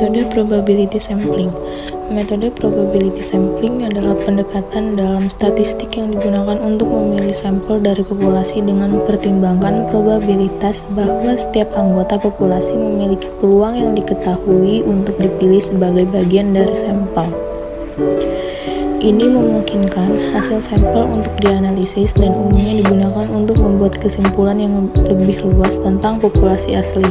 Metode probability sampling. Metode probability sampling adalah pendekatan dalam statistik yang digunakan untuk memilih sampel dari populasi dengan mempertimbangkan probabilitas bahwa setiap anggota populasi memiliki peluang yang diketahui untuk dipilih sebagai bagian dari sampel. Ini memungkinkan hasil sampel untuk dianalisis dan umumnya digunakan untuk membuat kesimpulan yang lebih luas tentang populasi asli.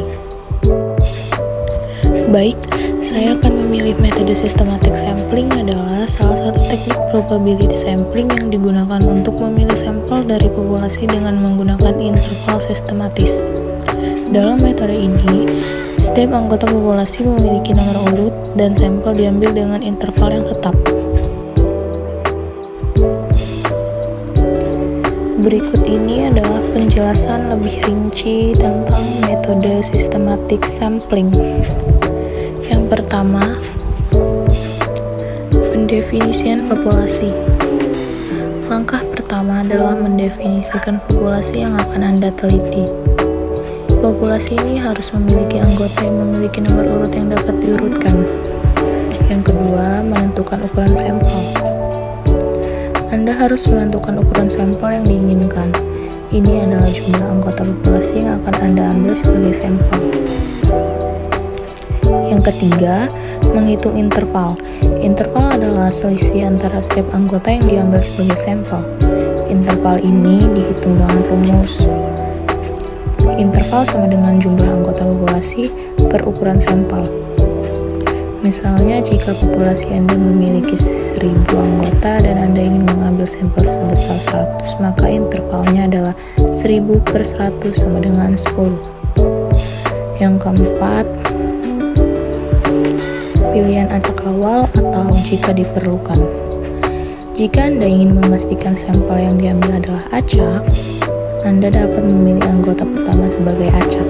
Baik, saya akan memilih metode systematic sampling adalah salah satu teknik probability sampling yang digunakan untuk memilih sampel dari populasi dengan menggunakan interval sistematis. Dalam metode ini, setiap anggota populasi memiliki nomor urut dan sampel diambil dengan interval yang tetap. Berikut ini adalah penjelasan lebih rinci tentang metode systematic sampling. Yang pertama, pendefinisian populasi. Langkah pertama adalah mendefinisikan populasi yang akan Anda teliti. Populasi ini harus memiliki anggota yang memiliki nomor urut yang dapat diurutkan. Yang kedua, menentukan ukuran sampel. Anda harus menentukan ukuran sampel yang diinginkan. Ini adalah jumlah anggota populasi yang akan Anda ambil sebagai sampel. Yang ketiga, menghitung interval. Interval adalah selisih antara setiap anggota yang diambil sebagai sampel. Interval ini dihitung dengan rumus. Interval sama dengan jumlah anggota populasi per ukuran sampel. Misalnya, jika populasi Anda memiliki 1000 anggota dan Anda ingin mengambil sampel sebesar 100, maka intervalnya adalah 1000 per 100 sama dengan 10. Yang keempat, pilihan acak awal atau jika diperlukan. Jika Anda ingin memastikan sampel yang diambil adalah acak, Anda dapat memilih anggota pertama sebagai acak.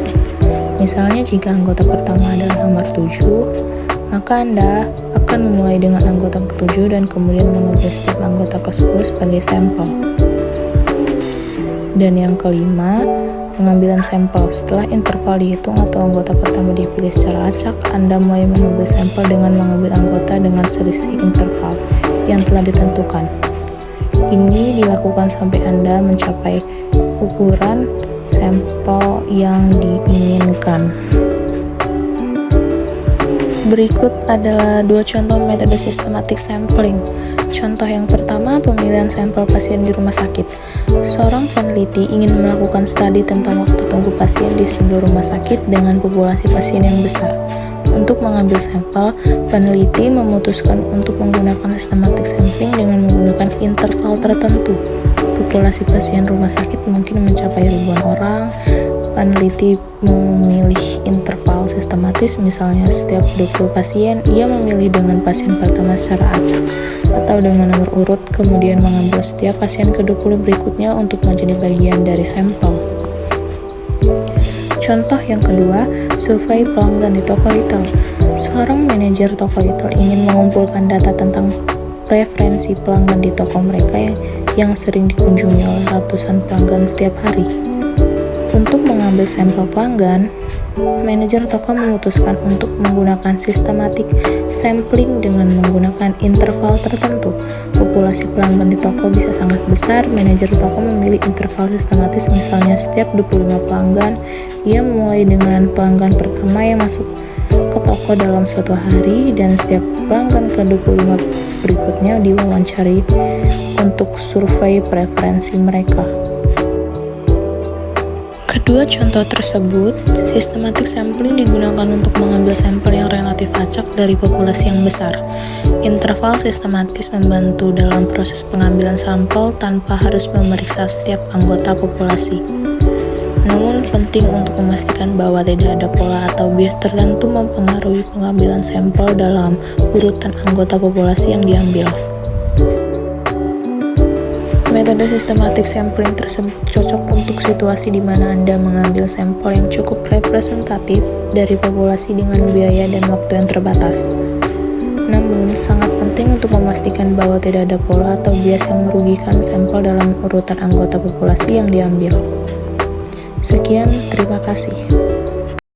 Misalnya, jika anggota pertama adalah nomor 7, maka Anda akan memulai dengan anggota ke-7 dan kemudian mengambil setiap anggota ke-10 sebagai sampel. Dan yang kelima, pengambilan sampel. Setelah interval dihitung atau anggota pertama dipilih secara acak, Anda mulai mengambil sampel dengan mengambil anggota dengan selisih interval yang telah ditentukan. Ini dilakukan sampai Anda mencapai ukuran sampel yang diinginkan. Berikut adalah 2 contoh metode systematic sampling. Contoh yang pertama, pemilihan sampel pasien di rumah sakit. Seorang peneliti ingin melakukan studi tentang waktu tunggu pasien di sebuah rumah sakit dengan populasi pasien yang besar. Untuk mengambil sampel, peneliti memutuskan untuk menggunakan systematic sampling dengan menggunakan interval tertentu. Populasi pasien rumah sakit mungkin mencapai ribuan orang. Peneliti memilih interval sistematis, misalnya setiap 20 pasien, ia memilih dengan pasien pertama secara acak atau dengan nomor urut, kemudian mengambil setiap pasien ke-20 berikutnya untuk menjadi bagian dari sampel. Contoh yang kedua, survei pelanggan di toko retail. Seorang manajer toko retail ingin mengumpulkan data tentang preferensi pelanggan di toko mereka yang sering dikunjungi oleh ratusan pelanggan setiap hari. Untuk mengambil sampel pelanggan, manajer toko memutuskan untuk menggunakan systematic sampling dengan menggunakan interval tertentu. Populasi pelanggan di toko bisa sangat besar. Manajer toko memilih interval sistematis, misalnya setiap 25 pelanggan. Ia memulai dengan pelanggan pertama yang masuk ke toko dalam suatu hari, dan setiap pelanggan ke-25 berikutnya diwawancari untuk survei preferensi mereka. Kedua contoh tersebut, systematic sampling digunakan untuk mengambil sampel yang relatif acak dari populasi yang besar. Interval sistematis membantu dalam proses pengambilan sampel tanpa harus memeriksa setiap anggota populasi. Namun penting untuk memastikan bahwa tidak ada pola atau bias tertentu mempengaruhi pengambilan sampel dalam urutan anggota populasi yang diambil. Metode systematic sampling tersebut cocok untuk situasi di mana Anda mengambil sampel yang cukup representatif dari populasi dengan biaya dan waktu yang terbatas. Namun, sangat penting untuk memastikan bahwa tidak ada pola atau bias yang merugikan sampel dalam urutan anggota populasi yang diambil. Sekian, terima kasih.